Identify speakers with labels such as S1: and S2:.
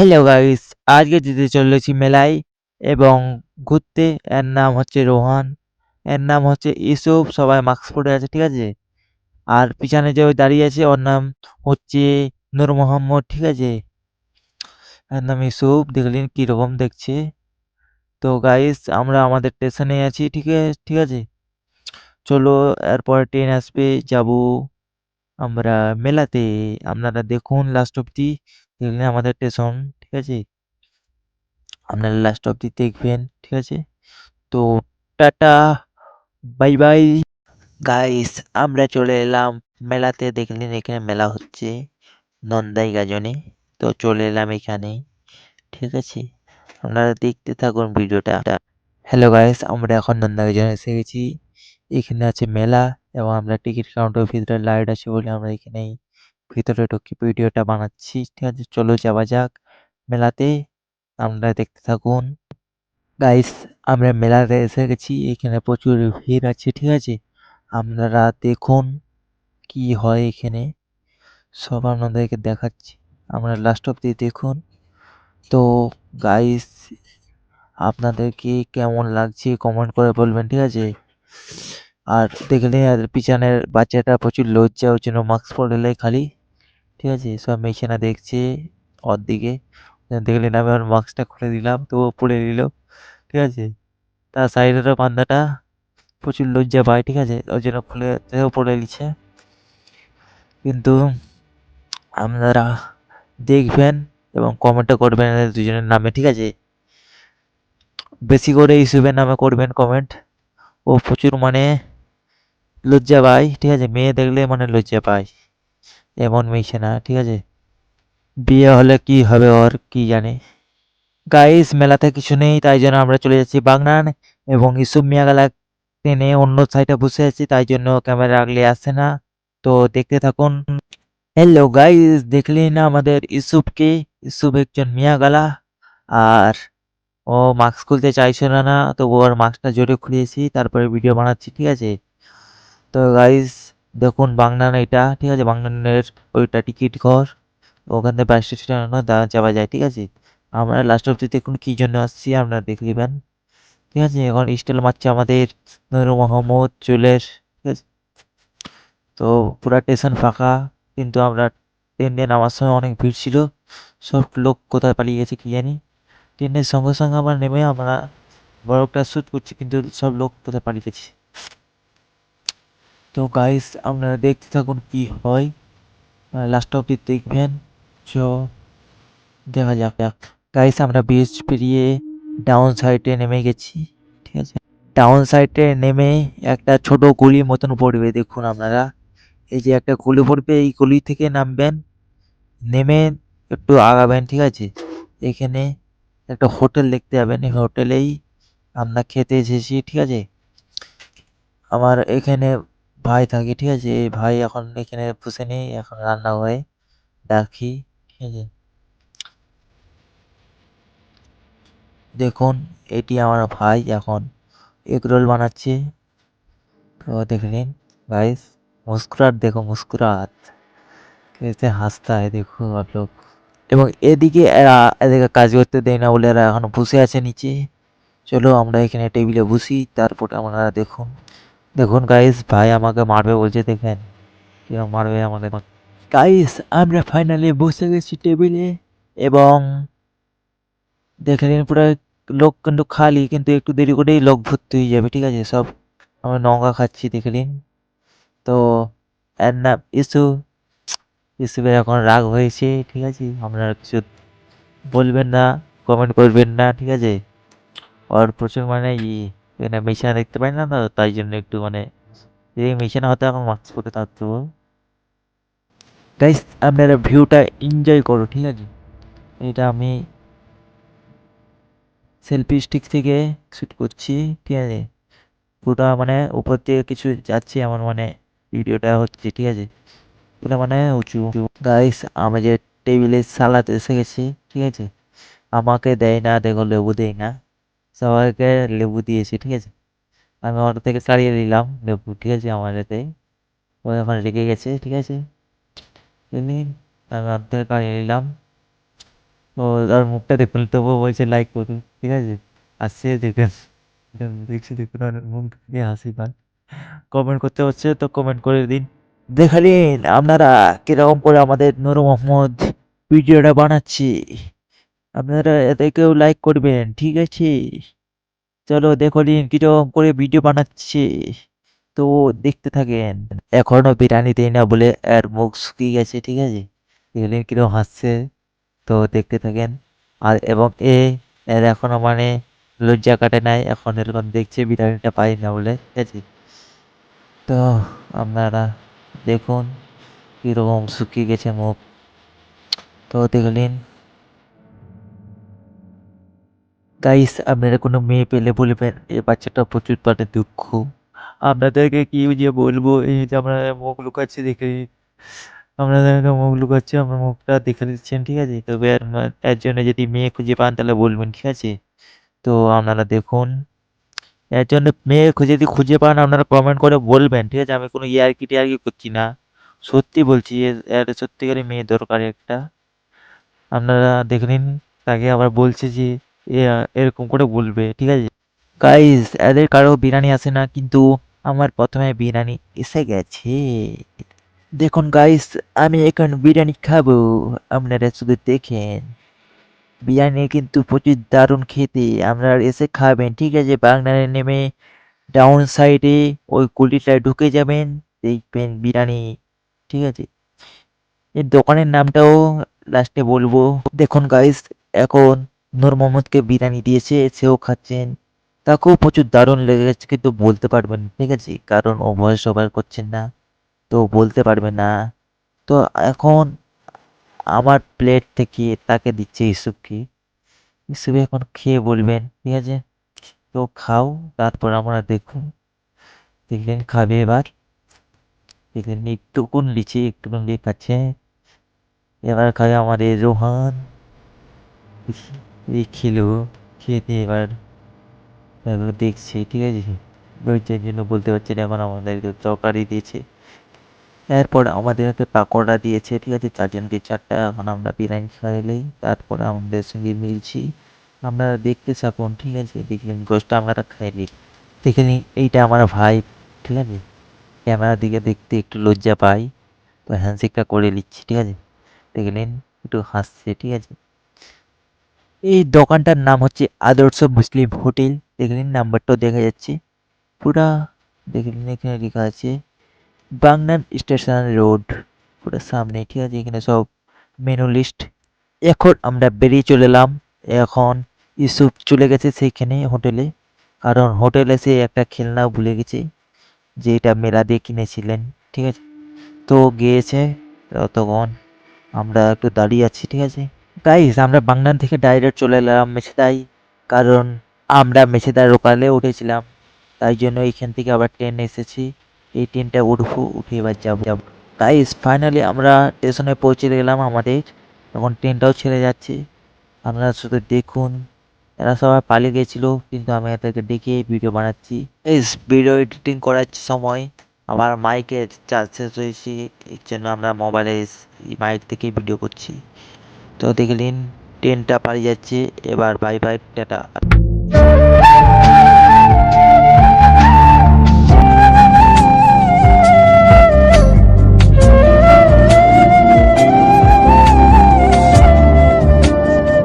S1: Hello guys, আজকে যেতে চলেছি মেলায় এবং ঘুরতে। এর নাম হচ্ছে রোহান, এর নাম হচ্ছে ইউসুফ। সবাই মাস্ক পরে আছে, ঠিক আছে। আর পিছনে যে ওই দাঁড়িয়ে আছে ওর নাম হচ্ছে নূর মোহাম্মদ, ঠিক আছে। এর নাম ইউসুফ, দেখলেন কি রকম দেখছে। তো গাইস আমরা আমাদের স্টেশনে আছি, ঠিক আছে। চলো, এরপর ট্রেন আসবে, যাব আমরা মেলাতে। আপনারা দেখুন লাস্ট অব্দি, দেখলেন আমাদের স্টেশন, ঠিক আছে। আপনারা লাস্ট অব্দি দেখবেন, ঠিক আছে। তো টাটা, বাই বাই। গাইস আমরা চলে এলাম মেলাতে, দেখলেন এখানে মেলা হচ্ছে নন্দাই গাজনে। তো চলে এলাম এখানে, ঠিক আছে। আপনারা দেখতে থাকুন ভিডিওটা। হ্যালো গাইস, আমরা এখন নন্দা গাজনে এসে গেছি। এখানে আছে মেলা এবং আমরা টিকিট কাউন্টার ভিতরে লাইট আছে বলে আমরা এখানেই ভিতরে ঢুকি ভিডিওটা বানাচ্ছি, ঠিক আছে। চলো যাওয়া যাক মেলাতে, আপনারা দেখতে থাকুন। গাইস আমরা মেলাতে এসে গেছি, এখানে প্রচুর ভিড় আছে, ঠিক আছে। আপনারা দেখুন কি হয় এখানে, সব আপনাদেরকে দেখাচ্ছি, আপনারা লাস্ট অব্দি দেখুন। তো গাইস আপনাদেরকে কেমন লাগছে কমেন্ট করে বলবেন, ঠিক আছে। আর দেখলে আর পিছনের বাচ্চাটা প্রচুর লজ্জা, ওর জন্য মাস্ক পরলে খালি, ঠিক আছে। সব মেশিনা দেখছে ওর দিকে, দেখলেন আমি আমার মাস্কটা খুলে দিলাম তো ও পরে নিল, ঠিক আছে। তার সাইডেরও বান্দাটা প্রচুর লজ্জা পায়, ঠিক আছে, ওই জন্য খুলে সেও পড়ে নিচ্ছে। কিন্তু আপনারা দেখবেন এবং কমেন্টও করবেন এদের দুজনের নামে, ঠিক আছে। বেশি করে ইউসুফের নামে করবেন কমেন্ট, ও প্রচুর মানে লজ্জা পায়, ঠিক আছে। মেয়ে দেখলে মানে লজ্জা পায়, এমন মেয়েছে না, ঠিক আছে। বিয়ে হলে কি হবে ওর কি জানে। গাইস মেলাতে কিছু নেই, তাই জন্য আমরা চলে যাচ্ছি বাগনান এবং ইউসুফ মিয়াগালা ট্রেনে অন্য সাইডে বসে আছি, তাই জন্য ক্যামেরা আগলে আসছে না। তো দেখতে থাকুন। হ্যালো গাইস, দেখলেন না আমাদের ইউসুফকে। ইউসুফ একজন মিয়াগালা, আর ও মাস্ক খুলতে চাইছিল না, তো ওর মাস্কটা জোরে খুলিয়েছি, তারপরে ভিডিও বানাচ্ছি, ঠিক আছে। তো গাইস দেখুন বাগনান এটা, ঠিক আছে। বাগনানের ওইটা টিকিট ঘর, ওখান থেকে বাস স্টেশন যাওয়া যায়, ঠিক আছে। আমরা লাস্ট অব্দি দেখুন কি জন্য আসছি, আপনারা দেখে নেবেন, ঠিক আছে। এখন স্টাইল মারছে আমাদের নূর মোহাম্মদ চুলের, ঠিক আছে। তো পুরা স্টেশন ফাঁকা, কিন্তু আমরা ট্রেন দিয়ে নামার সময় অনেক ভিড় ছিল, সব লোক কোথায় পালিয়ে গেছে কি জানি। ট্রেনের সঙ্গে সঙ্গে আমরা নেমে আমরা বরফটা শ্যুট করছি, কিন্তু সব লোক কোথায় পালিয়ে গেছে। তো গাইস আপনারা দেখতে থাকুন কি হয়, লাস্ট অব্দি দেখবেন। চ দেখা যাক যাক গাইস, আমরা ব্রিজ পেরিয়ে ডাউন সাইডে নেমে গেছি, ঠিক আছে। ডাউন সাইডে নেমে একটা ছোট গলির মতন পড়বে, দেখুন আপনারা। এই যে একটা গলি পড়বে, এই গলি থেকে নামবেন, নেমে একটু আগাবেন, ঠিক আছে। এখানে একটা হোটেল দেখতে যাবেন, এই হোটেলেই আমরা খেতে এসেছি, ঠিক আছে। আমার এখানে ভাই থাকে, ঠিক আছে। এই ভাই এখন এখানে বসে নেই, এখন রান্না হয়, ডাকি, ঠিক আছে। দেখুন এটি আমার ভাই এখন এগ রোল বানাচ্ছে। तो देख लें गाइस, मुस्कुराहट देखो, मुस्कुराहट कैसे हंसता है, देखो आप लोग। এবং এদিকে এদিকে কাজ করতে দেয় না বলে এরা এখন বসে আছে নিচে। চলো আমরা এখানে টেবিলে বসি, তারপর আপনারা দেখুন। দেখুন গাইস, ভাই আমাকে মারবে বলছে, দেখেন কেউ মারবে আমাকে। গাইস আমরা ফাইনালি বসে গেছি টেবিলে এবং দেখে নিন পুরো লোক কিন্তু খালি, কিন্তু একটু দেরি করেই লোক ভর্তি হয়ে যাবে, ঠিক আছে। সব আমরা নঙ্গা খাচ্ছি, দেখে নিন। তো এর নাম ইসু। ইসুফের এখন রাগ হয়েছে, ঠিক আছে। আপনারা কিছু বলবেন না, কমেন্ট করবেন না, ঠিক আছে। আর প্রচুর মানে এখানে মেশিনা দেখতে পাই না, তো তাই জন্য একটু মানে যদি মেশিনা হতে এখন মাস্ক পরে থাকতো। গাইস আপনারা ভিউটা এনজয় করো, ঠিক আছে। এটা আমি সেলফি স্টিক থেকে শ্যুট করছি, ঠিক আছে। পুরোটা মানে উপর থেকে কিছু যাচ্ছে এমন মানে ভিডিওটা হচ্ছে, ঠিক আছে। পুরো মানে উঁচু। গাইস আমি যে টেবিলে সালাদ এসে গেছি, ঠিক আছে। আমাকে দেয় না, দেখো লেবু দেয় না, সবাইকে লেবু দিয়েছি, ঠিক আছে। আমি ওর থেকে ছাড়িয়ে দিলাম লেবু, ঠিক আছে। আমার এতে ও এখন রেগে গেছে, ঠিক আছে। এমনি আমি ওর থেকে ছাড়িয়ে নিলাম। তো তার মুখটা দেখুন, তবুও বলছে লাইক করুন, ঠিক আছে? আর সে দেখেন, দেখছি দেখুন আর মুখ দিয়ে হাসি পান। কমেন্ট করতে হচ্ছে তো কমেন্ট করে দিন। দেখে নিন আপনারা কিরকম করে আমাদের নূর মোহাম্মদ ভিডিওটা বানাচ্ছি। আপনারা এতে কেউ লাইক করবেন, ঠিক আছে? চলো দেখো নিন কিরকম করে ভিডিও বানাচ্ছি। তো দেখতে থাকেন। এখনো বিরিয়ানি দেই না বলে এর মুখ শুকিয়ে গেছে, ঠিক আছে? দেখলেন কিরকম হাসছে। তো দেখতে থাকেন। আর এবং এর এখনো মানে লজ্জা কাটে নাই, এখন এরকম দেখছে বিরিয়ানিটা পাই না বলে, ঠিক আছে? তো আপনারা দেখুন কিরকম শুকিয়ে গেছে মুখ। তো দেখলেন। গাইস আপনারা কোনো মেয়ে পেলে বলবেন এই বাচ্চাটা প্রচুর পারে দুঃখ। আপনাদেরকে কি যে বলবো, এই যে আমরা মুখ লুকাচ্ছি দেখে, আপনাদেরকে মুখ লুকাচ্ছি, আমার মুখটা দেখে দিচ্ছেন, ঠিক আছে? তবে এর জন্য যদি মেয়ে খুঁজে পান তাহলে বলবেন, ঠিক আছে? তো আপনারা দেখুন, এর জন্য মেয়ে যদি খুঁজে পান আপনারা কমেন্ট করে বলবেন, ঠিক আছে? আমি কোনো ইয়ার্কি টিয়ার্কি করছি না, সত্যি বলছি। এর সত্যিকারই মেয়ে দরকার একটা। আপনারা দেখে নিন। তাকে আবার বলছে যে এরকম করে বলবে, ঠিক আছে? গাইস এদের কারো বিরিয়ানি আসে না, কিন্তু আমার প্রথমে বিরিয়ানি এসে গেছে। দেখুন গাইস, আমি এখন বিরিয়ানি খাবো, আপনারা শুধু দেখেন। বিরিয়ানি কিন্তু প্রচুর দারুণ খেতে, আপনারা এসে খাবেন, ঠিক আছে? বাগনানে নেমে ডাউন সাইডে ওই গলিটায় ঢুকে যাবেন, দেখবেন বিরিয়ানি, ঠিক আছে? এই দোকানের নামটাও লাস্টে বলবো। দেখুন গাইস, এখন নূর মোহাম্মদকে বিরিয়ানি দিয়েছে, সেও খাচ্ছেন। তাকেও প্রচুর দারুণ লেগেছে, কিন্তু বলতে পারবেন না, ঠিক আছে? কারণ ও ভয়েস ওভার করছেন না, তো বলতে পারবে না। তো এখন আমার প্লেট থেকে তাকে দিচ্ছে ইসুফকে। ইসুফ এখন খেয়ে বলবেন, ঠিক আছে? তো খাও, তারপর আমরা দেখুন। দেখলেন খাবে এবার, দেখলেন একটুকুন লিচি একটুকুন দিয়ে খাচ্ছে। এবার খাবে আমাদের রোহান। এই খেলো, খেতে এবার তারপর দেখছি, ঠিক আছে? ধৈর্যের জন্য বলতে পারছি না, এখন আমাদেরকে তরকারি দিয়েছে। এরপর আমাদেরকে পাকোড়া দিয়েছে, ঠিক আছে? চারজনকে চারটা। এখন আমরা বিরিয়ানি খাইলেই তারপরে আমাদের সঙ্গে মিলছি। আপনারা দেখতে থাকুন, ঠিক আছে? দেখলেন গোষ্ঠটা আমরা খাইনি। দেখে নিন এইটা আমার ভাই, ঠিক আছে? ক্যামেরার দিকে দেখতে একটু লজ্জা পাই, তো হ্যান্ডশেকটা করে নিচ্ছি, ঠিক আছে? দেখে নিন একটু হাসছে, ঠিক আছে? এই দোকানটার নাম হচ্ছে আদর্শ মুসলিম হোটেল। দেখে নিন নাম্বারটাও দেখা যাচ্ছে পুরা। দেখে নিন এখানে লেখা আছে বাংনান স্টেশন রোড, পুরো সামনে, ঠিক আছে? এখানে সব মেনু লিস্ট। এখন আমরা বেরিয়ে চলে এলাম। এখন ইউসুফ চলে গেছে সেইখানে হোটেলে, কারণ হোটেলে সে একটা খেলনা ভুলে গেছে, যেটা মেলা দিয়ে কিনেছিলেন, ঠিক আছে? তো গিয়েছে। ততক্ষণ আমরা একটু দাঁড়িয়ে আছি, ঠিক আছে? গাইস আমরা বাগনান থেকে ডাইরেক্ট চলে এলাম মেছেদাই, কারণ আমরা মেছেদার লোকালে উঠেছিলাম, তাই জন্য এইখান থেকে আবার ট্রেন এসেছি। এই ট্রেনটা উঠবো, উঠে এবার যাবো। গাইস ফাইনালি আমরা স্টেশনে পৌঁছে গেলাম আমাদের, তখন ট্রেনটাও ছেড়ে যাচ্ছে। আপনারা শুধু দেখুন, এরা সবাই পালিয়ে গেছিল, কিন্তু আমি এদেরকে ডেকে ভিডিও বানাচ্ছি। এই ভিডিও এডিটিং করার সময় আমার মাইকের চার্জ শেষ হয়েছে, এর জন্য আমরা মোবাইলে মাইক থেকে ভিডিও করছি। তো দেখলেন ট্রেনটা পালিয়ে যাচ্ছে। এবার বাই বাই, টাটা।